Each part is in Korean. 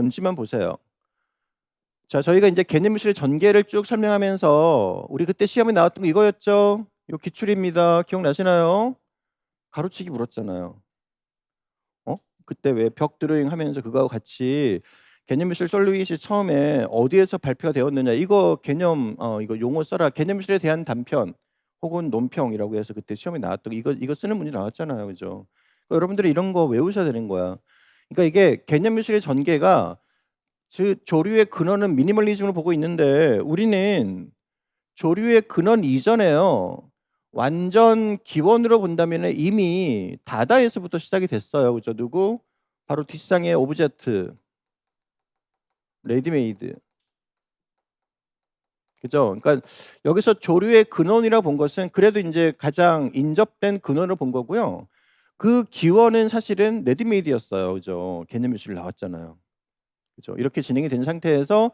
뭔지만 보세요. 자, 저희가 이제 개념미술의 전개를 쭉 설명하면서 우리 그때 시험에 나왔던 거 이거였죠? 요 기출입니다. 기억나시나요? 가로치기 물었잖아요. 그때 왜 벽 드로잉 하면서 그거하고 같이 개념미술 솔루잇이 처음에 어디에서 발표가 되었느냐 이거 개념 이거 용어 써라 개념미술에 대한 단편 혹은 논평이라고 해서 그때 시험에 나왔던 이거 쓰는 문제 나왔잖아요, 그죠? 그러니까 여러분들이 이런 거 외우셔야 되는 거야. 그러니까 이게 개념미술의 전개가 즉 조류의 근원은 미니멀리즘을 보고 있는데 우리는 조류의 근원 이전에요. 완전 기원으로 본다면 이미 다다에서부터 시작이 됐어요. 그죠? 누구? 바로 뒷상의 오브젝트, 레디메이드. 그죠? 그러니까 여기서 조류의 근원이라 본 것은 그래도 이제 가장 인접된 근원을 본 거고요. 그 기원은 사실은 레디메이드였어요. 그죠? 개념미술 나왔잖아요. 그죠? 이렇게 진행이 된 상태에서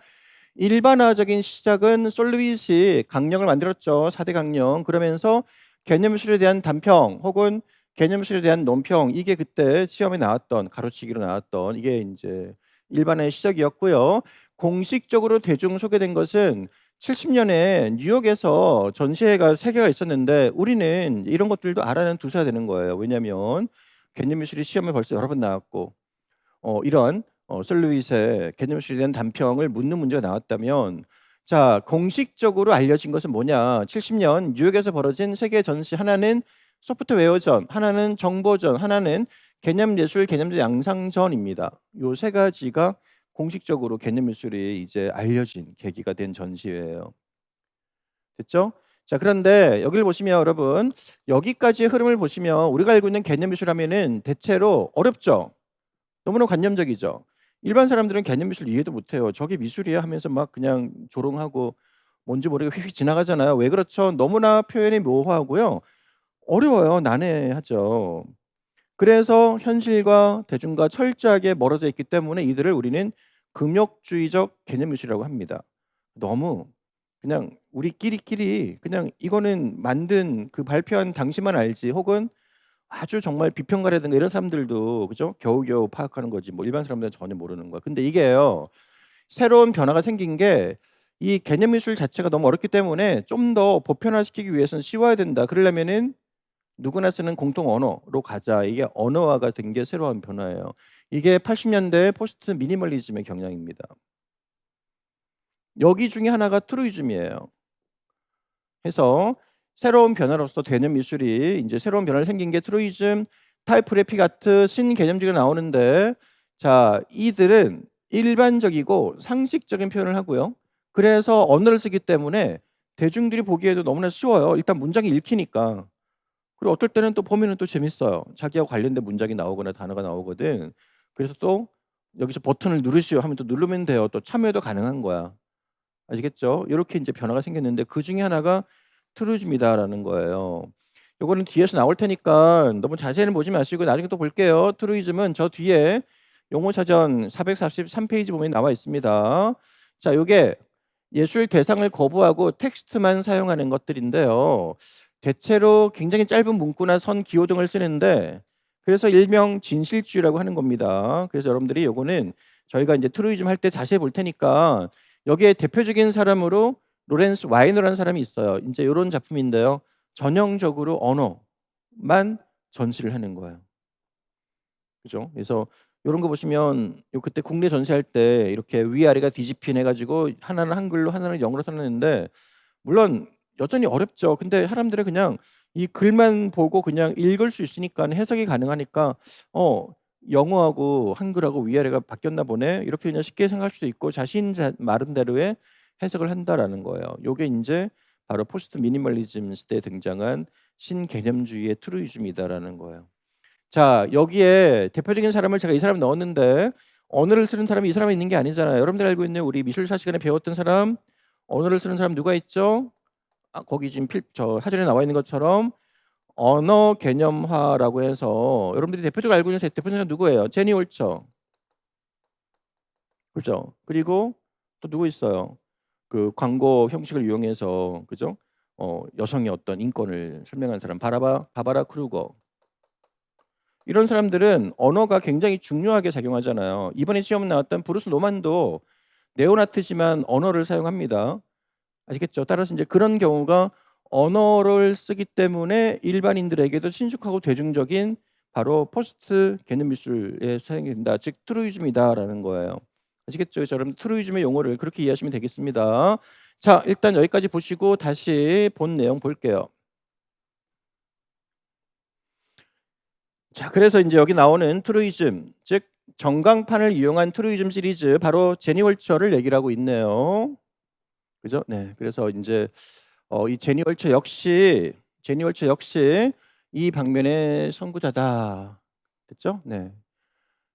일반화적인 시작은 솔루잇이 강령을 만들었죠. 4대 강령. 그러면서 개념술에 대한 단평 혹은 개념술에 대한 논평 이게 그때 시험에 나왔던 가로치기로 나왔던 이게 이제 일반화의 시작이었고요. 공식적으로 대중 소개된 것은 70년에 뉴욕에서 전시회가 세 개가 있었는데 우리는 이런 것들도 알아는 두셔야 되는 거예요. 왜냐하면 개념미술이 시험에 벌써 여러 번 나왔고 이런 솔루잇의 개념식에 대한 단평을 묻는 문제가 나왔다면 자 공식적으로 알려진 것은 뭐냐 70년 뉴욕에서 벌어진 세계 전시 하나는 소프트웨어전 하나는 정보전 하나는 개념예술 개념적 양상전입니다. 요 세 가지가 공식적으로 개념예술이 이제 알려진 계기가 된 전시회예요. 됐죠? 자 그런데 여기를 보시면 여러분 여기까지의 흐름을 보시면 우리가 알고 있는 개념미술 하면은 대체로 어렵죠. 너무나 관념적이죠. 일반 사람들은 개념 미술 이해도 못해요. 저게 미술이야 하면서 막 그냥 조롱하고 뭔지 모르게 휙휙 지나가잖아요. 왜 그렇죠? 너무나 표현이 모호하고요. 어려워요. 난해하죠. 그래서 현실과 대중과 철저하게 멀어져 있기 때문에 이들을 우리는 금욕주의적 개념 미술이라고 합니다. 너무 그냥 우리끼리끼리 그냥 이거는 만든 그 발표한 당시만 알지 혹은 아주 정말 비평가라든가 이런 사람들도 그죠? 겨우겨우 파악하는 거지. 뭐 일반 사람들은 전혀 모르는 거야. 근데 이게요. 새로운 변화가 생긴 게 이 개념 미술 자체가 너무 어렵기 때문에 좀 더 보편화시키기 위해서는 쉬워야 된다. 그러려면은 누구나 쓰는 공통 언어로 가자. 이게 언어화가 된 게 새로운 변화예요. 이게 80년대 포스트 미니멀리즘의 경향입니다. 여기 중에 하나가 트루이즘이에요. 해서 새로운 변화로서 개념 미술이 이제 새로운 변화를 생긴 게 트루이즘, 타이프그래픽 아트, 신개념주의가 나오는데 자 이들은 일반적이고 상식적인 표현을 하고요. 그래서 언어를 쓰기 때문에 대중들이 보기에도 너무나 쉬워요. 일단 문장이 읽히니까. 그리고 어떨 때는 또 보면은 또 재밌어요. 자기와 관련된 문장이 나오거나 단어가 나오거든. 그래서 또 여기서 버튼을 누르시오 하면 또 누르면 돼요. 또 참여도 가능한 거야. 아시겠죠? 이렇게 이제 변화가 생겼는데 그 중에 하나가 트루즘이다라는 거예요. 요거는 뒤에서 나올 테니까 너무 자세히는 보지 마시고 나중에 또 볼게요. 트루이즘은 저 뒤에 용어사전 443페이지 보면 나와 있습니다. 자, 요게 예술 대상을 거부하고 텍스트만 사용하는 것들인데요. 대체로 굉장히 짧은 문구나 선, 기호 등을 쓰는데 그래서 일명 진실주의라고 하는 겁니다. 그래서 여러분들이 요거는 저희가 이제 트루이즘 할 때 자세히 볼 테니까 여기에 대표적인 사람으로 로렌스 와이너라는 사람이 있어요. 이제 이런 작품인데요. 전형적으로 언어만 전시를 하는 거예요. 그죠? 그래서 이런 거 보시면 요 그때 국내 전시할 때 이렇게 위아래가 뒤집힌 해가지고 하나는 한글로 하나는 영어로 써놨는데 물론 여전히 어렵죠. 근데 사람들이 그냥 이 글만 보고 그냥 읽을 수 있으니까 해석이 가능하니까 영어하고 한글하고 위아래가 바뀌었나 보네 이렇게 그냥 쉽게 생각할 수도 있고 자신 나름대로의 해석을 한다라는 거예요. 요게 이제 바로 포스트 미니멀리즘 시대에 등장한 신개념주의의 트루이즘이다라는 거예요. 자 여기에 대표적인 사람을 제가 이 사람 넣었는데 언어를 쓰는 사람이 이 사람이 있는 게 아니잖아요. 여러분들 알고 있는 우리 미술사 시간에 배웠던 사람 언어를 쓰는 사람 누가 있죠? 거기 지금 저 사전에 나와 있는 것처럼 언어 개념화라고 해서 여러분들이 대표적으로 알고 있는 대표적인 사람 누구예요? 제니 올처. 그렇죠? 그리고 또 누구 있어요? 그 광고 형식을 이용해서 그죠? 여성의 어떤 인권을 설명한 사람 바바라 크루거. 이런 사람들은 언어가 굉장히 중요하게 작용하잖아요. 이번에 시험 나왔던 브루스 노만도 네오나트지만 언어를 사용합니다. 아시겠죠? 따라서 이제 그런 경우가 언어를 쓰기 때문에 일반인들에게도 친숙하고 대중적인 바로 포스트 개념 미술에 사용이 된다. 즉 트루이즘이다라는 거예요. 아시겠죠? 그래서 여러분 트루이즘의 용어를 그렇게 이해하시면 되겠습니다. 자, 일단 여기까지 보시고 다시 본 내용 볼게요. 자, 그래서 이제 여기 나오는 트루이즘, 즉 전광판을 이용한 트루이즘 시리즈 바로 제니 월처를 얘기를 하고 있네요. 그죠? 네. 그래서 이제 이 제니 월처 역시 이 방면의 선구자다. 됐죠? 네.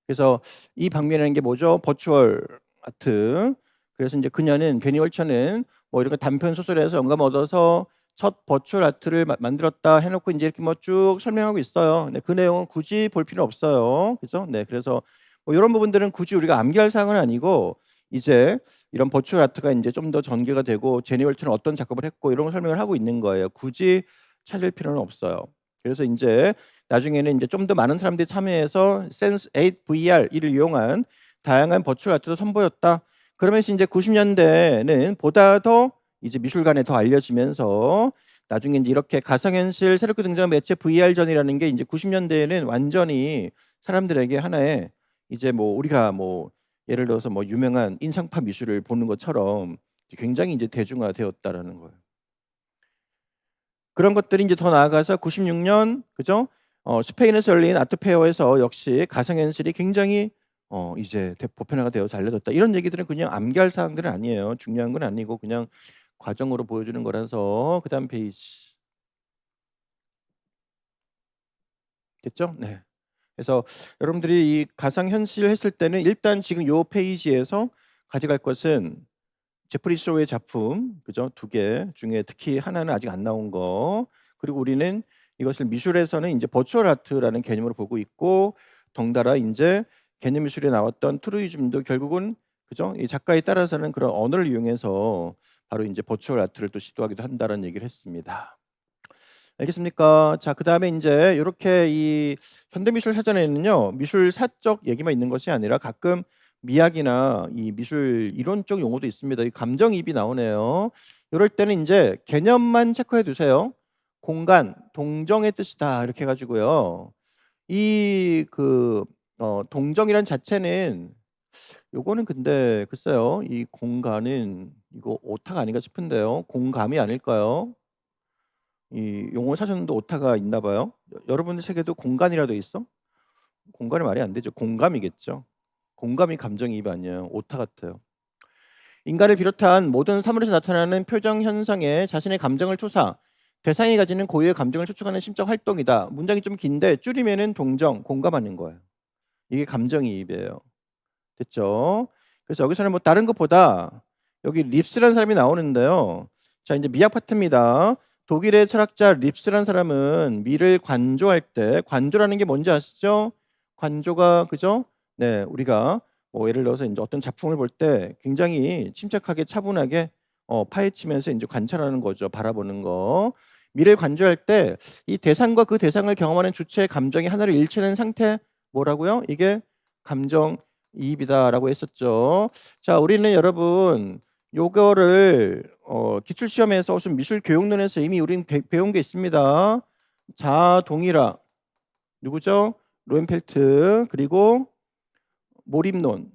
그래서 이 방면이라는 게 뭐죠? 버추얼 아트. 그래서 이제 그녀는 제니 월처는 뭐 이렇게 단편 소설에서 영감 얻어서 첫 버추얼 아트를 만들었다 해놓고 이제 이렇게 뭐 쭉 설명하고 있어요. 네, 그 내용은 굳이 볼 필요 없어요. 그죠? 네, 그래서 뭐 이런 부분들은 굳이 우리가 암기할 사항은 아니고 이제 이런 버추얼 아트가 이제 좀 더 전개가 되고 제니 월트는 어떤 작업을 했고 이런 걸 설명을 하고 있는 거예요. 굳이 찾을 필요는 없어요. 그래서 이제 나중에는 이제 좀 더 많은 사람들이 참여해서 센스 8 VR 이를 이용한 다양한 버추얼 아트도 선보였다. 그러면서 이제 90년대는 보다 더 이제 미술관에 더 알려지면서 나중에 이제 이렇게 가상현실 새롭게 등장한 매체 VR전이라는 게 이제 90년대에는 완전히 사람들에게 하나의 이제 뭐 우리가 뭐 예를 들어서 뭐 유명한 인상파 미술을 보는 것처럼 굉장히 이제 대중화되었다라는 거예요. 그런 것들이 이제 더 나아가서 96년 그죠? 스페인에서 열린 아트 페어에서 역시 가상현실이 굉장히 이제 보편화가 되어서 알려졌다. 이런 얘기들은 그냥 암기할 사항들은 아니에요. 중요한 건 아니고 그냥 과정으로 보여주는 거라서 그다음 페이지 됐죠? 네. 그래서 여러분들이 이 가상현실 했을 때는 일단 지금 요 페이지에서 가져갈 것은 제프리 쇼의 작품 그죠? 두 개 중에 특히 하나는 아직 안 나온 거 그리고 우리는 이것을 미술에서는 이제 버추얼 아트라는 개념으로 보고 있고 덩달아 이제 개념 미술에 나왔던 트루이즘도 결국은 그죠? 이 작가에 따라서는 그런 언어를 이용해서 바로 이제 버추얼 아트를 또 시도하기도 한다는 얘기를 했습니다. 알겠습니까? 자, 그다음에 이제 이렇게 이 현대미술 사전에는요. 미술사적 얘기만 있는 것이 아니라 가끔 미학이나 이 미술 이론적 용어도 있습니다. 이 감정이입이 나오네요. 이럴 때는 이제 개념만 체크해 두세요. 공간, 동정의 뜻이다 이렇게 해 가지고요. 이 그 동정이란 자체는 요거는 근데 글쎄요. 이 공간은 이거 오타가 아닌가 싶은데요. 공감이 아닐까요? 이 용어 사전도 오타가 있나 봐요. 여러분들 책에도 공간이라 돼 있어? 공간이 말이 안 되죠. 공감이겠죠. 공감이 감정이입 아니에요. 오타 같아요. 인간을 비롯한 모든 사물에서 나타나는 표정 현상에 자신의 감정을 투사, 대상이 가지는 고유의 감정을 추측하는 심적 활동이다. 문장이 좀 긴데 줄이면은 동정, 공감하는 거예요. 이게 감정이입이에요. 됐죠? 그래서 여기서는 뭐 다른 것보다 여기 립스라는 사람이 나오는데요. 자, 이제 미학 파트입니다. 독일의 철학자 립스라는 사람은 미를 관조할 때 관조라는 게 뭔지 아시죠? 관조가 그죠? 네, 우리가 뭐 예를 들어서 이제 어떤 작품을 볼 때 굉장히 침착하게 차분하게 파헤치면서 이제 관찰하는 거죠. 바라보는 거. 미를 관조할 때 이 대상과 그 대상을 경험하는 주체의 감정이 하나를 일치하는 상태 뭐라고요? 이게 감정 이입이다라고 했었죠. 자, 우리는 여러분 요거를 기출 시험에서 무슨 미술 교육론에서 이미 우리는 배운 게 있습니다. 자동이라 누구죠? 로엔펠트 그리고 몰입론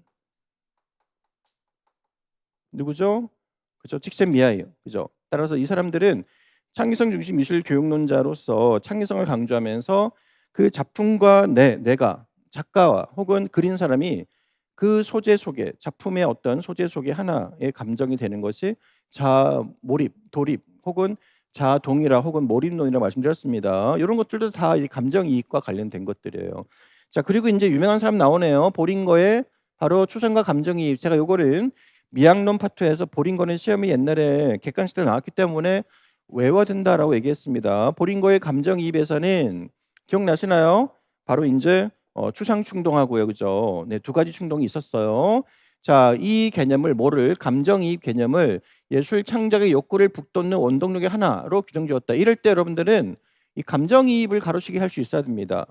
누구죠? 그죠? 칙센미아예요. 그죠? 따라서 이 사람들은 창의성 중심 미술 교육론자로서 창의성을 강조하면서 그 작품과 내가 작가와 혹은 그린 사람이 그 소재 속에 작품의 어떤 소재 속에 하나의 감정이 되는 것이 자몰입, 돌입 혹은 자동이라 혹은 몰입론이라 말씀드렸습니다. 이런 것들도 다 이 감정 이입과 관련된 것들이에요. 자, 그리고 이제 유명한 사람 나오네요. 보링거의 바로 추상과 감정 이입. 제가 요거를 미학론 파트에서 보링거는 시험이 옛날에 객관식 때 나왔기 때문에 외워야 된다라고 얘기했습니다. 보링거의 감정 이입에서는 기억나시나요? 바로 이제 추상 충동하고요, 그죠? 네, 두 가지 충동이 있었어요. 자, 이 개념을 뭐를 감정이입 개념을 예술 창작의 욕구를 북돋는 원동력의 하나로 규정지었다. 이럴 때 여러분들은 이 감정이입을 가로치기 할 수 있어야 됩니다.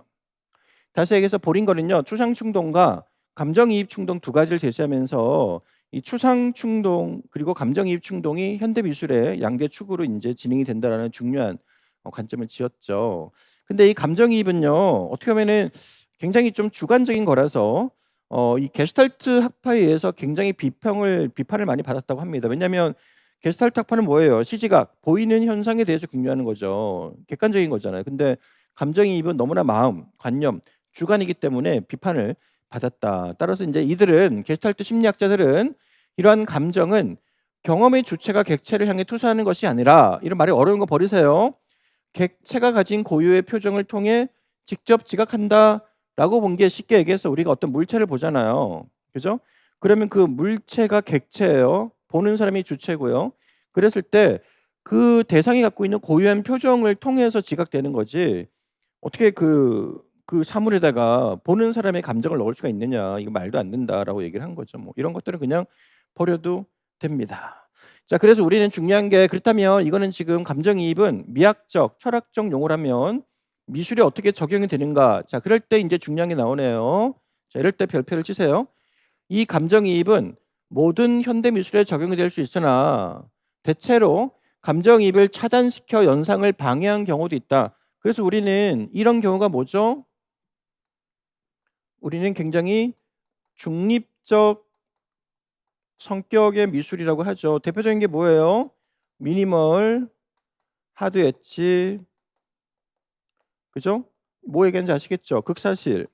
다시 얘기해서 보링걸은요, 추상 충동과 감정이입 충동 두 가지를 제시하면서 이 추상 충동 그리고 감정이입 충동이 현대 미술의 양대 축으로 이제 진행이 된다라는 중요한 관점을 지었죠. 근데 이 감정이입은요, 어떻게 보면은 굉장히 좀 주관적인 거라서 이 게슈탈트 학파에 의해서 굉장히 비판을 많이 받았다고 합니다. 왜냐하면 게슈탈트 학파는 뭐예요? 시지각, 보이는 현상에 대해서 궁리하는 거죠. 객관적인 거잖아요. 근데 감정이입은 너무나 마음, 관념, 주관이기 때문에 비판을 받았다. 따라서 이제 이들은 게슈탈트 심리학자들은 이러한 감정은 경험의 주체가 객체를 향해 투사하는 것이 아니라, 이런 말이 어려운 거 버리세요. 객체가 가진 고유의 표정을 통해 직접 지각한다라고 본 게, 쉽게 얘기해서 우리가 어떤 물체를 보잖아요. 그죠? 그러면 그 물체가 객체예요. 보는 사람이 주체고요. 그랬을 때 그 대상이 갖고 있는 고유한 표정을 통해서 지각되는 거지, 어떻게 그 사물에다가 보는 사람의 감정을 넣을 수가 있느냐, 이거 말도 안 된다라고 얘기를 한 거죠. 뭐 이런 것들은 그냥 버려도 됩니다. 자, 그래서 우리는 중요한 게, 그렇다면 이거는 지금 감정이입은 미학적, 철학적 용어라면 미술에 어떻게 적용이 되는가? 자, 그럴 때 이제 중요한 게 나오네요. 자, 이럴 때 별표를 치세요. 이 감정이입은 모든 현대 미술에 적용이 될 수 있으나 대체로 감정이입을 차단시켜 연상을 방해한 경우도 있다. 그래서 우리는 이런 경우가 뭐죠? 우리는 굉장히 중립적 성격의 미술이라고 하죠. 대표적인 게 뭐예요? 미니멀, 하드 엣지, 그죠? 뭐 얘기하는지 아시겠죠? 극사실.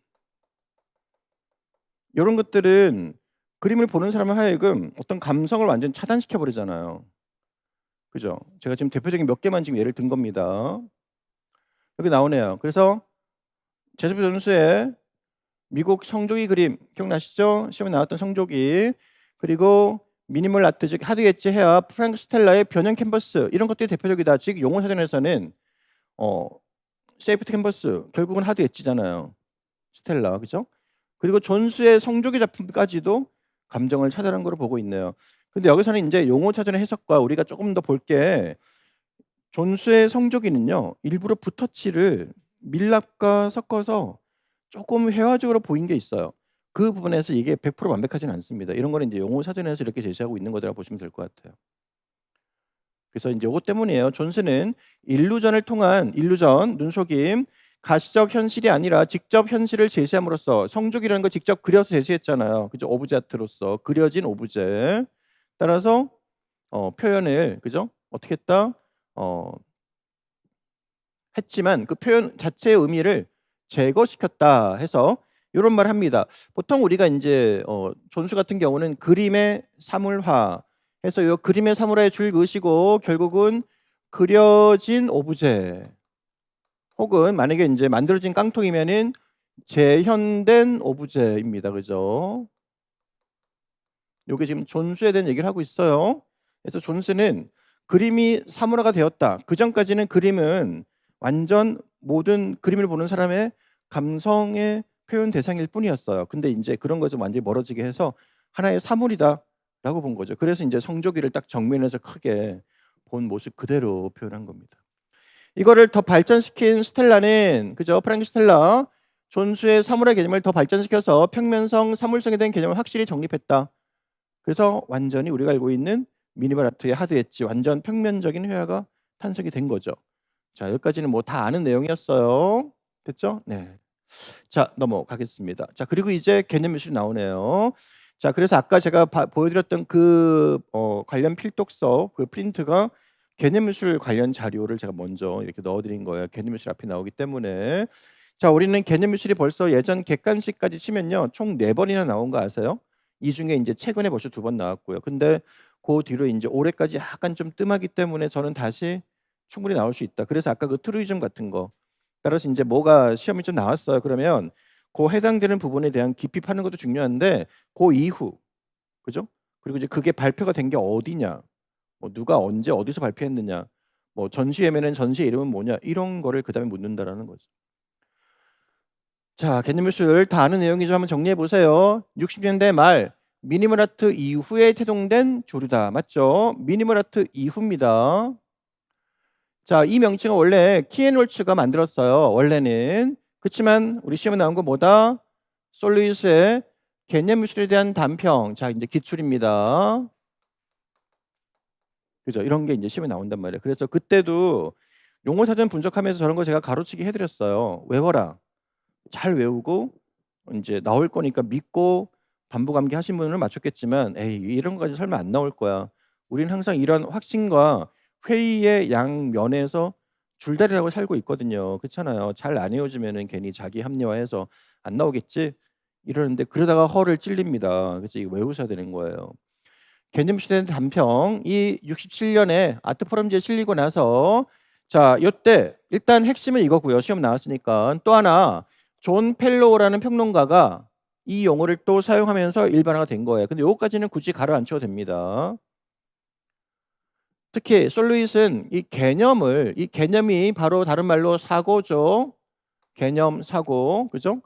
이런 것들은 그림을 보는 사람을 하여금 어떤 감성을 완전 차단시켜 버리잖아요. 그죠? 제가 지금 대표적인 몇 개만 지금 예를 든 겁니다. 여기 나오네요. 그래서 제스퍼 존스의 미국 성조기 그림 기억나시죠? 시험에 나왔던 성조기, 그리고 미니멀 아트, 즉 하드 엣지 헤어, 프랭크 스텔라의 변형 캔버스, 이런 것들이 대표적이다. 즉 용어 사전에서는 세이프트 캔버스 결국은 하드 엣지잖아요. 스텔라, 그죠? 그리고 존스의 성조기 작품까지도 감정을 차단한 거로 보고 있네요. 근데 여기서는 이제 용어 사전의 해석과 우리가 조금 더 볼 게, 존스의 성조기는요, 일부러 붓터치를 밀랍과 섞어서 조금 회화적으로 보인 게 있어요. 그 부분에서 이게 100% 완벽하지는 않습니다. 이런 거는 이제 용어 사전에서 이렇게 제시하고 있는 거라고 보시면 될 것 같아요. 그래서 이제 이것 때문이에요. 존스는 일루전을 통한 일루전, 눈속임, 가시적 현실이 아니라 직접 현실을 제시함으로써, 성조기라는 거 직접 그려서 제시했잖아요. 그죠? 오브제 아트로서 그려진 오브제. 따라서 표현을, 그죠? 어떻게 했다? 했지만 그 표현 자체의 의미를 제거시켰다 해서 이런 말을 합니다. 보통 우리가 이제 존수 같은 경우는 그림의 사물화 해서 이 그림의 사물화에 줄 그으시고 결국은 그려진 오브제, 혹은 만약에 이제 만들어진 깡통이면은 재현된 오브제입니다. 그죠? 요게 지금 존수에 대한 얘기를 하고 있어요. 그래서 존스는 그림이 사물화가 되었다. 그 전까지는 그림은 완전 모든 그림을 보는 사람의 감성의 표현 대상일 뿐이었어요. 근데 이제 그런 것을 완전히 멀어지게 해서 하나의 사물이다라고 본 거죠. 그래서 이제 성조기를 딱 정면에서 크게 본 모습 그대로 표현한 겁니다. 이거를 더 발전시킨 스텔라는, 그죠? 프랑크 스텔라, 존수의 사물의 개념을 더 발전시켜서 평면성, 사물성에 대한 개념을 확실히 정립했다. 그래서 완전히 우리가 알고 있는 미니멀 아트의 하드 엣지, 완전 평면적인 회화가 탄생이 된 거죠. 자, 여기까지는 뭐 다 아는 내용이었어요. 됐죠? 네. 자, 넘어가겠습니다. 자, 그리고 이제 개념 미술이 나오네요. 자, 그래서 아까 제가 보여드렸던 그 관련 필독서, 그 프린트가 개념 미술 관련 자료를 제가 먼저 이렇게 넣어드린 거예요. 개념 미술 앞에 나오기 때문에. 자, 우리는 개념 미술이 벌써 예전 객관식까지 치면요, 총 4번이나 나온 거 아세요? 이 중에 이제 최근에 벌써 2번 나왔고요. 근데 그 뒤로 이제 올해까지 약간 좀 뜸하기 때문에 저는 다시 충분히 나올 수 있다. 그래서 아까 그 트루이즘 같은 거, 따라서 이제 뭐가 시험이 좀 나왔어요. 그러면 그 해당되는 부분에 대한 깊이 파는 것도 중요한데, 그 이후, 그죠? 그리고 이제 그게 발표가 된 게 어디냐, 뭐 누가 언제 어디서 발표했느냐, 뭐 전시회면은 전시 이름은 뭐냐, 이런 거를 그다음에 묻는다라는 거죠. 자, 개념미술 다 아는 내용이죠. 한번 정리해 보세요. 60년대 말 미니멀 아트 이후에 태동된 조류다. 맞죠? 미니멀 아트 이후입니다. 자, 이 명칭은 원래 키앤홀츠가 만들었어요. 원래는. 그렇지만 우리 시험에 나온 거 뭐다? 솔루이스의 개념 미술에 대한 단평. 자, 이제 기출입니다. 그죠? 이런 게 이제 시험에 나온단 말이에요. 그래서 그때도 용어 사전 분석하면서 저런 거 제가 가로치기 해드렸어요. 외워라. 잘 외우고 이제 나올 거니까 믿고 반복 암기 하신 분은 맞췄겠지만, 에이, 이런 거까지 설마 안 나올 거야. 우리는 항상 이런 확신과 회의의 양면에서 줄다리라고 살고 있거든요. 그렇잖아요. 잘 안 외워지면은 괜히 자기 합리화해서 안 나오겠지 이러는데, 그러다가 허를 찔립니다. 그래서 이거 외우셔야 되는 거예요. 개념 시대 단평, 이 67년에 아트 포럼지에 실리고 나서, 자, 요때 일단 핵심은 이거고요. 시험 나왔으니까. 또 하나, 존 펠로우라는 평론가가 이 용어를 또 사용하면서 일반화가 된 거예요. 근데 요거까지는 굳이 가려앉혀도 됩니다. 특히 솔루잇은 이 개념이 바로 다른 말로 사고죠. 개념 사고, 그죠?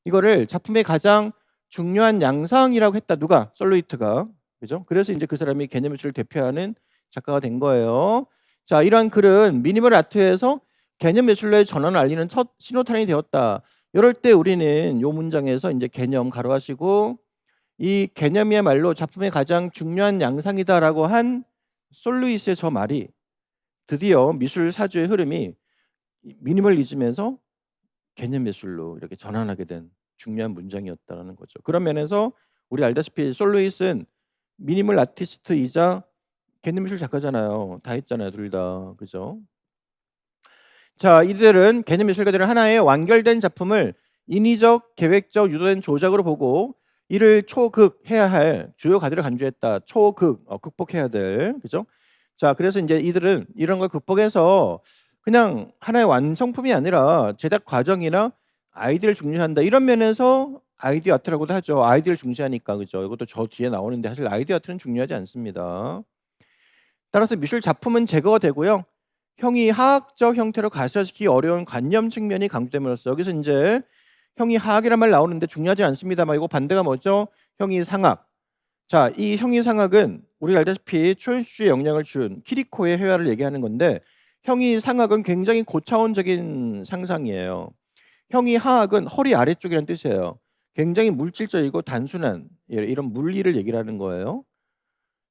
이거를 작품의 가장 중요한 양상이라고 했다. 누가? 솔루이트가. 그죠? 그래서 이제 그 사람이 개념 미술을 대표하는 작가가 된 거예요. 자, 이러한 글은 미니멀 아트에서 개념 미술로의 전환을 알리는 첫 신호탄이 되었다. 이럴 때 우리는 요 문장에서 이제 개념 가로하시고, 이 개념이야말로 작품의 가장 중요한 양상이다라고 한 솔루이스의 저 말이 드디어 미술 사주의 흐름이 미니멀리즘에서 개념 미술로 이렇게 전환하게 된 중요한 문장이었다는 거죠. 그런 면에서 우리 알다시피 솔루잇은 미니멀 아티스트이자 개념 미술 작가잖아요. 다 했잖아요, 둘 다. 그죠? 자, 이들은 개념 미술가들은 하나의 완결된 작품을 인위적, 계획적, 유도된 조작으로 보고 이를 초극해야 할 주요 가치를 간주했다. 초극, 극복해야 될. 그죠? 자, 그래서 이제 이들은 이런 걸 극복해서 그냥 하나의 완성품이 아니라 제작 과정이나 아이디어를 중시한다. 이런 면에서 아이디어 아트라고도 하죠. 아이디어를 중시하니까. 그죠? 이것도 저 뒤에 나오는데 사실 아이디어 아트는 중요하지 않습니다. 따라서 미술 작품은 제거가 되고요. 형이 하학적 형태로 가시화시키기 어려운 관념 측면이 강조됨으로써, 여기서 이제 형이 하학이란 말 나오는데 중요하지 않습니다만 이거 반대가 뭐죠? 형이 상학. 자, 이 형이 상학은 우리가 알다시피 초현실주의 영향을 준 키리코의 회화를 얘기하는 건데, 형이 상학은 굉장히 고차원적인 상상이에요. 형이 하학은 허리 아래쪽이라는 뜻이에요. 굉장히 물질적이고 단순한 이런 물리를 얘기를 하는 거예요.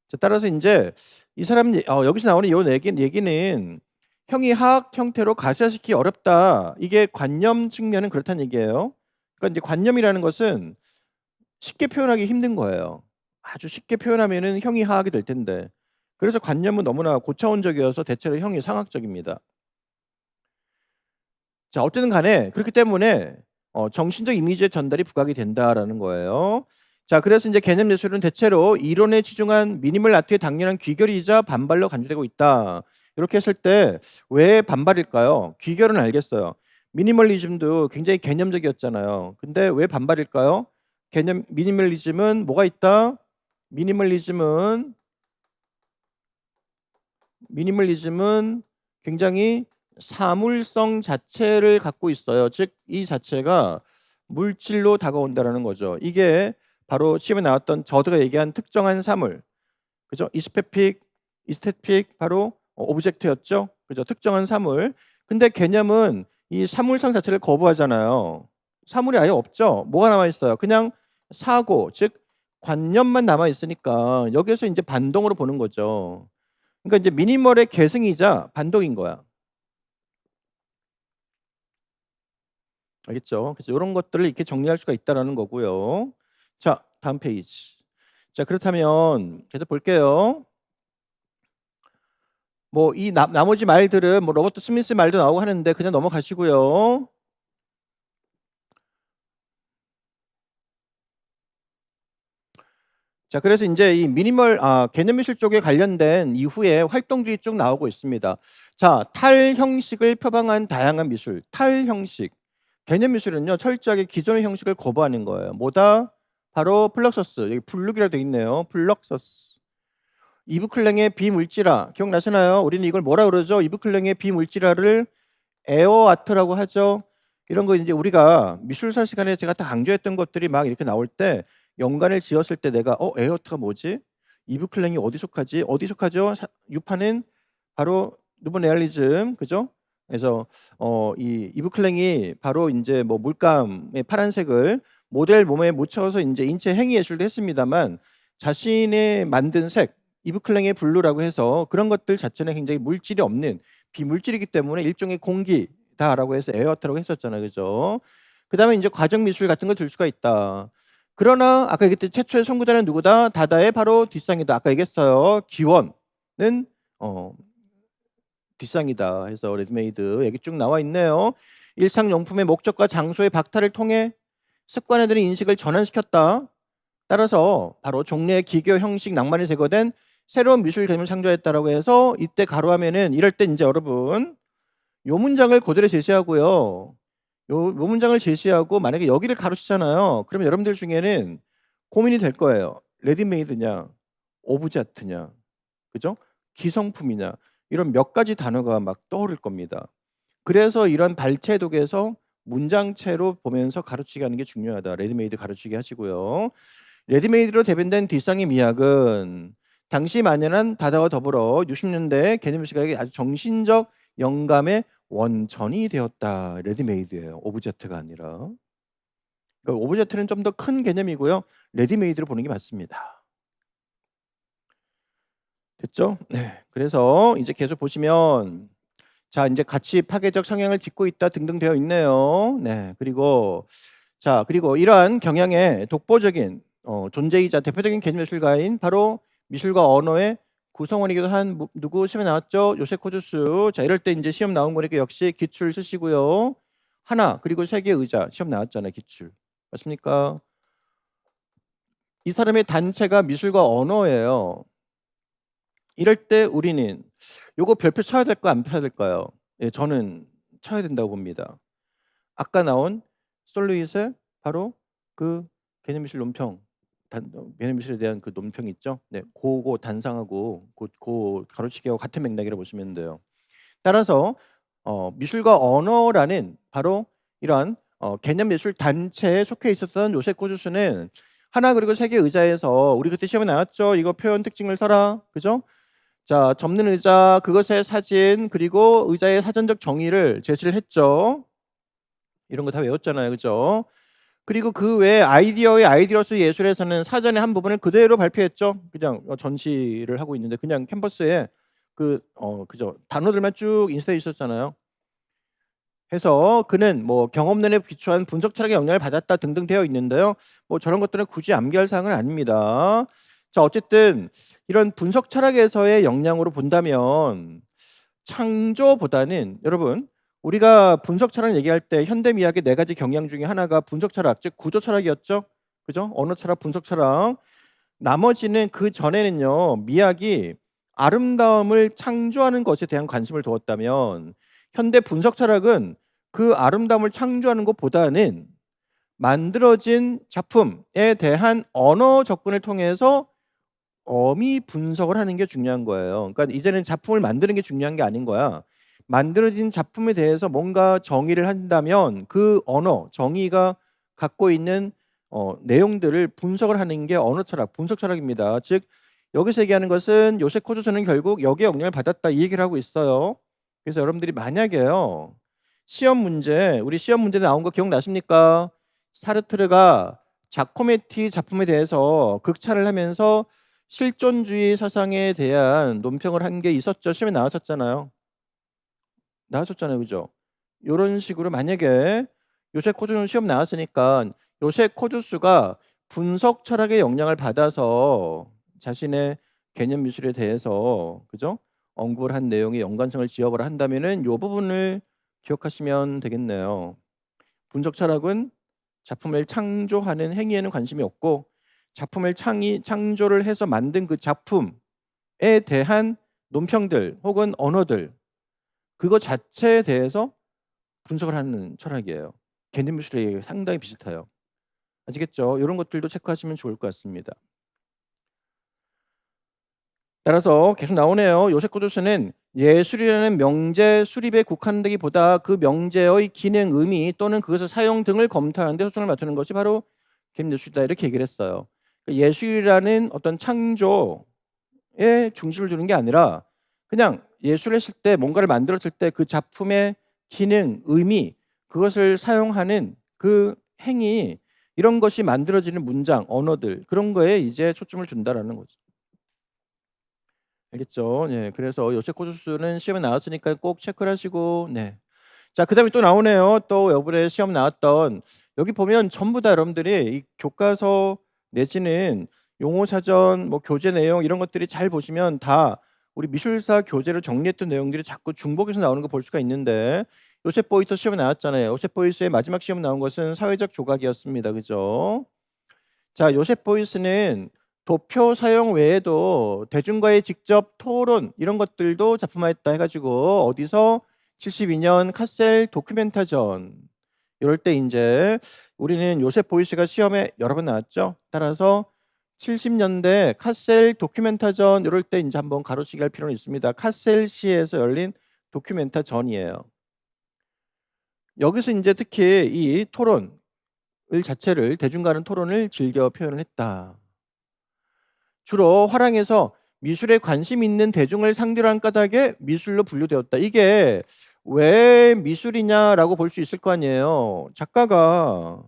자, 따라서 이제 이 사람 여기서 나오는 이 얘기는 형이 하학 형태로 가시화시키기 어렵다. 이게 관념 측면은 그렇다는 얘기예요. 그러니까 이제 관념이라는 것은 쉽게 표현하기 힘든 거예요. 아주 쉽게 표현하면은 형이 하학이 될 텐데. 그래서 관념은 너무나 고차원적이어서 대체로 형이 상학적입니다. 자, 어쨌든 간에 그렇기 때문에 정신적 이미지의 전달이 부각이 된다라는 거예요. 자, 그래서 이제 개념 예술은 대체로 이론에 치중한 미니멀 아트의 당연한 귀결이자 반발로 간주되고 있다. 이렇게 했을 때 왜 반발일까요? 귀결은 알겠어요. 미니멀리즘도 굉장히 개념적이었잖아요. 근데 왜 반발일까요? 미니멀리즘은 뭐가 있다? 미니멀리즘은 굉장히 사물성 자체를 갖고 있어요. 즉, 이 자체가 물질로 다가온다라는 거죠. 이게 바로 시험에 나왔던 저드가 얘기한 특정한 사물, 그죠? 이스테픽 바로 오브젝트였죠. 그죠? 특정한 사물. 근데 개념은 이 사물성 자체를 거부하잖아요. 사물이 아예 없죠. 뭐가 남아 있어요? 그냥 사고, 즉 관념만 남아 있으니까 여기서 이제 반동으로 보는 거죠. 그러니까 이제 미니멀의 계승이자 반동인 거야. 알겠죠? 그래서 이런 것들을 이렇게 정리할 수가 있다라는 거고요. 자, 다음 페이지. 자, 그렇다면 계속 볼게요. 뭐 이 나머지 말들은 뭐 로버트 스미스 말도 나오고 하는데 그냥 넘어가시고요. 자, 그래서 이제 이 개념 미술 쪽에 관련된 이후에 활동들이 쭉 나오고 있습니다. 자, 탈 형식을 표방한 다양한 미술. 탈 형식. 개념 미술은요, 철저하게 기존의 형식을 거부하는 거예요. 뭐다? 바로 플럭서스. 여기 블룩이라 돼 있네요. 플럭서스. 이브 클랭의 비물질화. 기억나시나요? 우리는 이걸 뭐라 그러죠? 이브 클랭의 비물질화를 에어 아트라고 하죠. 이런 거 이제 우리가 미술사 시간에 제가 다 강조했던 것들이 막 이렇게 나올 때 연관을 지었을 때 내가 에어 아트가 뭐지? 이브 클랭이 어디 속하지? 어디 속하죠? 유파는 바로 누보 레알리즘, 그죠? 그래서 이 이브 클랭이 바로 이제 뭐 물감의 파란색을 모델 몸에 묻혀서 이제 인체 행위 예술도 했습니다만 자신의 만든 색 이브 클랭의 블루라고 해서 그런 것들 자체는 굉장히 물질이 없는 비물질이기 때문에 일종의 공기다라고 해서 에어트라고 했었잖아요. 그죠? 그다음에 이제 과정 미술 같은 걸 들 수가 있다. 그러나 아까 얘기했듯이 최초의 선구자는 누구다? 다다의 바로 뒷상이다. 아까 얘기했어요. 기원은 어, 뒷상이다 해서 레드메이드 얘기 쭉 나와 있네요. 일상용품의 목적과 장소의 박탈을 통해 습관화되는 인식을 전환시켰다. 따라서 바로 종래의 기교 형식 낭만이 제거된 새로운 미술 개념을 창조했다라고 해서 이때 가로하면은 이럴 때 이제 여러분 요 문장을 그대로 제시하고요. 요 문장을 제시하고 만약에 여기를 가로치잖아요. 그러면 여러분들 중에는 고민이 될 거예요. 레디메이드냐, 오브제트냐, 그죠? 기성품이냐 이런 몇 가지 단어가 막 떠오를 겁니다. 그래서 이런 발췌독에서 문장체로 보면서 가르치게 하는 게 중요하다. 레디메이드 가르치게 하시고요. 레디메이드로 대변된 뒷상의 미학은 당시 만연한 다다와 더불어 60년대 개념 시각의 아주 정신적 영감의 원천이 되었다. 레디메이드예요. 오브제트가 아니라. 그러니까 오브제트는 좀 더 큰 개념이고요. 레디메이드로 보는 게 맞습니다. 됐죠? 네. 그래서 이제 계속 보시면 자, 이제 가치 파괴적 성향을 딛고 있다 등등 되어 있네요. 네. 그리고 자, 그리고 이러한 경향의 독보적인 존재이자 대표적인 개념 예술가인 바로 미술과 언어의 구성원이기도 한 누구 시험에 나왔죠? 요셉 코주스. 자, 이럴 때 이제 시험 나온 거니까 역시 기출 쓰시고요. 하나 그리고 세 개의 의자 시험 나왔잖아요. 기출. 맞습니까? 이 사람의 단체가 미술과 언어예요. 이럴 때 우리는 요거 별표 쳐야 될까 안 쳐야 될까요? 예, 저는 쳐야 된다고 봅니다. 아까 나온 솔루잇의 바로 그 개념미술 논평, 개념미술에 대한 그 논평 있죠? 네, 그거 단상하고 그 가로치기하고 같은 맥락이라고 보시면 돼요. 따라서 미술과 언어라는 바로 이러한 개념미술 단체에 속해 있었던 요셉 코주스는 하나 그리고 세 개 의자에서 우리 그때 시험에 나왔죠? 이거 표현 특징을 써라, 그죠? 자, 접는 의자, 그것의 사진, 그리고 의자의 사전적 정의를 제시를 했죠. 이런 거 다 외웠잖아요. 그죠? 그리고 그 외에 아이디어의 아이디어스 예술에서는 사전의 한 부분을 그대로 발표했죠. 그냥 전시를 하고 있는데 그냥 캔버스에 그죠? 단어들만 쭉 인쇄돼 있었잖아요. 해서 그는 뭐 경험론에 기초한 분석 철학의 영향을 받았다 등등 되어 있는데요. 뭐 저런 것들은 굳이 암기할 사항은 아닙니다. 자, 어쨌든 이런 분석 철학에서의 영향으로 본다면 창조보다는 여러분 우리가 분석 철학 얘기할 때 현대 미학의 네 가지 경향 중에 하나가 분석 철학, 즉 구조 철학이었죠. 그죠? 언어 철학, 분석 철학. 나머지는 그 전에는요. 미학이 아름다움을 창조하는 것에 대한 관심을 두었다면 현대 분석 철학은 그 아름다움을 창조하는 것보다는 만들어진 작품에 대한 언어 접근을 통해서 어미 분석을 하는 게 중요한 거예요. 그러니까 이제는 작품을 만드는 게 중요한 게 아닌 거야. 만들어진 작품에 대해서 뭔가 정의를 한다면 그 언어, 정의가 갖고 있는 내용들을 분석을 하는 게 언어 철학, 분석 철학입니다. 즉 여기서 얘기하는 것은 요셉 코조스는 결국 여기에 영향을 받았다 이 얘기를 하고 있어요. 그래서 여러분들이 만약에요 시험 문제, 우리 시험 문제 나온 거 기억나십니까? 사르트르가 자코메티 작품에 대해서 극찬을 하면서 실존주의 사상에 대한 논평을 한 게 있었죠. 시험에 나왔었잖아요. 나왔었잖아요. 그죠? 이런 식으로 만약에 요셉 코주스 시험 나왔으니까 요셉 코주스가 분석 철학의 영향을 받아서 자신의 개념 미술에 대해서 그죠? 언급을 한 내용의 연관성을 지적을 한다면은 이 부분을 기억하시면 되겠네요. 분석 철학은 작품을 창조하는 행위에는 관심이 없고 작품을 창조를 해서 만든 그 작품에 대한 논평들 혹은 언어들 그거 자체에 대해서 분석을 하는 철학이에요. 개념 미술에 상당히 비슷해요. 아시겠죠? 이런 것들도 체크하시면 좋을 것 같습니다. 따라서 계속 나오네요. 요셉 코조스는 예술이라는 명제 수립에 국한되기보다 그 명제의 기능, 의미 또는 그것의 사용 등을 검토하는 데 초점을 맞추는 것이 바로 개념 예술이다 이렇게 얘기를 했어요. 예술이라는 어떤 창조에 중심을 두는 게 아니라 그냥 예술을 했을 때 뭔가를 만들었을 때 그 작품의 기능, 의미, 그것을 사용하는 그 행위, 이런 것이 만들어지는 문장, 언어들, 그런 거에 이제 초점을 둔다라는 거죠. 알겠죠? 네, 그래서 요셉 코조스는 시험에 나왔으니까 꼭 체크를 하시고, 네. 자, 그다음에 또 나오네요. 또 요번에 시험 나왔던, 여기 보면 전부 다 여러분들이 이 교과서 내지는 용어 사전, 뭐 교재 내용 이런 것들이 잘 보시면 다 우리 미술사 교재를 정리했던 내용들이 자꾸 중복해서 나오는 거 볼 수가 있는데, 요셉 보이스 시험에 나왔잖아요. 요셉 보이스의 마지막 시험 나온 것은 사회적 조각이었습니다. 그죠? 자, 요셉 보이스는 도표 사용 외에도 대중과의 직접 토론 이런 것들도 작품화했다 해가지고 어디서 72년 카셀 도큐멘타전, 이럴 때 이제 우리는 요셉 보이스가 시험에 여러 번 나왔죠. 따라서 70년대 카셀 도큐멘타전, 이럴 때 이제 한번 가로치기 할 필요는 있습니다. 카셀시에서 열린 도큐멘타전이에요. 여기서 이제 특히 이 토론 자체를, 대중과는 토론을 즐겨 표현을 했다. 주로 화랑에서 미술에 관심 있는 대중을 상대로 한 까닭에 미술로 분류되었다. 이게 왜 미술이냐라고 볼 수 있을 거 아니에요. 작가가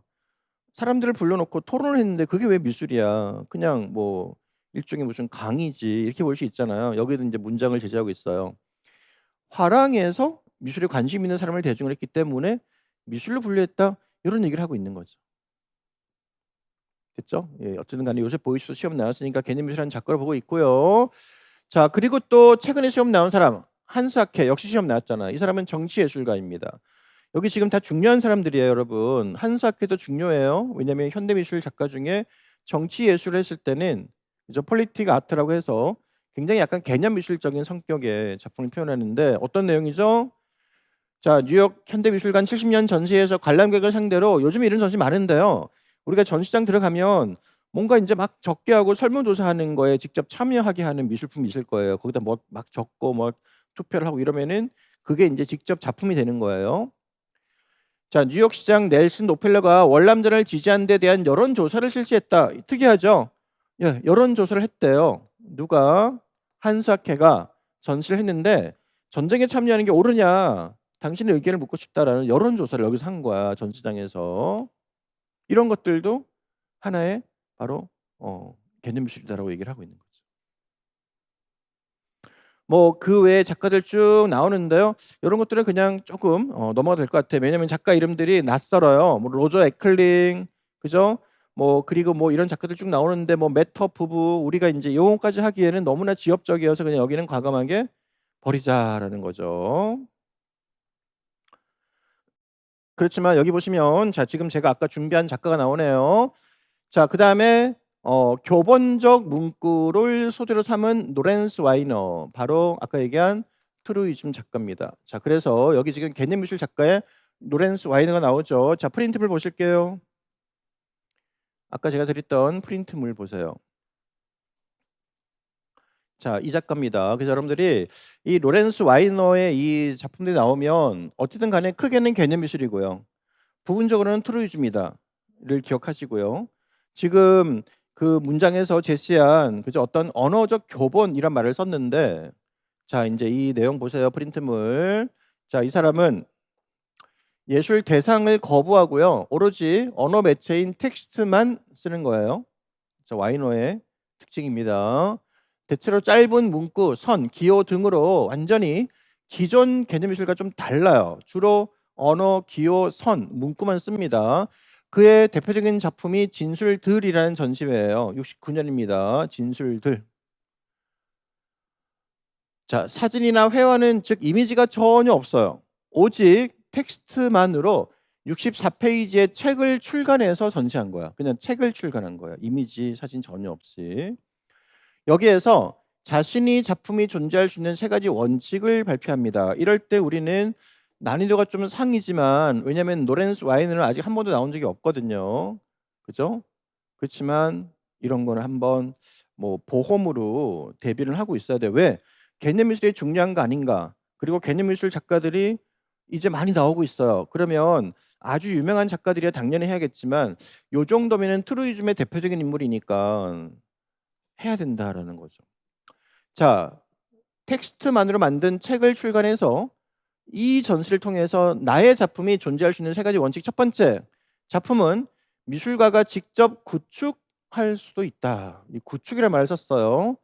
사람들을 불러놓고 토론을 했는데 그게 왜 미술이야? 그냥 뭐 일종의 무슨 강의지, 이렇게 볼 수 있잖아요. 여기도 이제 문장을 제시하고 있어요. 화랑에서 미술에 관심 있는 사람을 대중을 했기 때문에 미술로 분류했다. 이런 얘기를 하고 있는 거죠. 됐죠? 예, 어쨌든 간에 요새 보이스 시험 나왔으니까 개념미술하는 작가를 보고 있고요. 자, 그리고 또 최근에 시험 나온 사람 한스하케, 역시 시험 나왔잖아. 이 사람은 정치예술가입니다. 여기 지금 다 중요한 사람들이에요, 여러분. 한스하케도 중요해요. 왜냐하면 현대미술 작가 중에 정치예술을 했을 때는 이제 폴리틱 아트라고 해서 굉장히 약간 개념미술적인 성격의 작품을 표현하는데, 어떤 내용이죠? 자, 뉴욕 현대미술관 70년 전시회에서 관람객을 상대로, 요즘 이런 전시 많은데요. 우리가 전시장 들어가면 뭔가 이제 막 적게 하고 설문조사하는 거에 직접 참여하게 하는 미술품이 있을 거예요. 거기다 뭐 막 적고 뭐 투표를 하고 이러면은 그게 이제 직접 작품이 되는 거예요. 자, 뉴욕 시장 넬슨 로펠러가 월남전을 지지한 데 대한 여론조사를 실시했다. 특이하죠? 예, 여론조사를 했대요. 누가? 한사케가 전시를 했는데, 전쟁에 참여하는 게 옳으냐, 당신의 의견을 묻고 싶다라는 여론조사를 여기서 한 거야, 전시장에서. 이런 것들도 하나의 바로 개념미술이다라고 얘기를 하고 있는 거죠. 뭐 그 외에 작가들 쭉 나오는데요. 이런 것들은 그냥 조금 넘어가도 될 것 같아요. 왜냐하면 작가 이름들이 낯설어요. 뭐 로저 에클링, 그죠? 뭐 그리고 뭐 이런 작가들 쭉 나오는데, 뭐 메터 부부, 우리가 이제 용어까지 하기에는 너무나 지엽적이어서 그냥 여기는 과감하게 버리자라는 거죠. 그렇지만 여기 보시면, 자, 지금 제가 아까 준비한 작가가 나오네요. 자, 그다음에 교본적 문구를 소재로 삼은 노렌스 와이너, 바로 아까 얘기한 트루이즘 작가입니다. 자, 그래서 여기 지금 개념미술 작가의 노렌스 와이너가 나오죠. 자, 프린트물 보실게요. 아까 제가 드렸던 프린트물 보세요. 자, 이 작가입니다. 그래서 여러분들이 이 로렌스 와이너의 이 작품들이 나오면 어쨌든 간에 크게는 개념미술이고요, 부분적으로는 트루이즘이다를 기억하시고요. 지금 그 문장에서 제시한, 그죠, 어떤 언어적 교본이란 말을 썼는데, 자, 이제 이 내용 보세요. 프린트물. 자, 이 사람은 예술 대상을 거부하고요, 오로지 언어 매체인 텍스트만 쓰는 거예요. 자, 와이너의 특징입니다. 대체로 짧은 문구, 선, 기호 등으로 완전히 기존 개념미술과 좀 달라요. 주로 언어, 기호, 선, 문구만 씁니다. 그의 대표적인 작품이 진술들이라는 전시회예요. 69년입니다. 진술들. 자, 사진이나 회화는, 즉 이미지가 전혀 없어요. 오직 텍스트만으로 64페이지의 책을 출간해서 전시한 거야. 그냥 책을 출간한 거야. 이미지, 사진 전혀 없이. 여기에서 자신이 작품이 존재할 수 있는 세 가지 원칙을 발표합니다. 이럴 때 우리는 난이도가 좀 상이지만, 왜냐하면 노렌스 와이너는 아직 한 번도 나온 적이 없거든요. 그죠? 그렇지만 이런 거는 한번 뭐 보험으로 대비를 하고 있어야 돼. 왜? 개념미술이 중요한 거 아닌가? 그리고 개념미술 작가들이 이제 많이 나오고 있어요. 그러면 아주 유명한 작가들이야 당연히 해야겠지만, 요 정도면은 트루이즘의 대표적인 인물이니까 해야 된다라는 거죠. 자, 텍스트만으로 만든 책을 출간해서 이 전시를 통해서 나의 작품이 존재할 수 있는 세 가지 원칙. 첫 번째, 작품은 미술가가 직접 구축할 수도 있다. 이 구축이라는 말을 썼어요.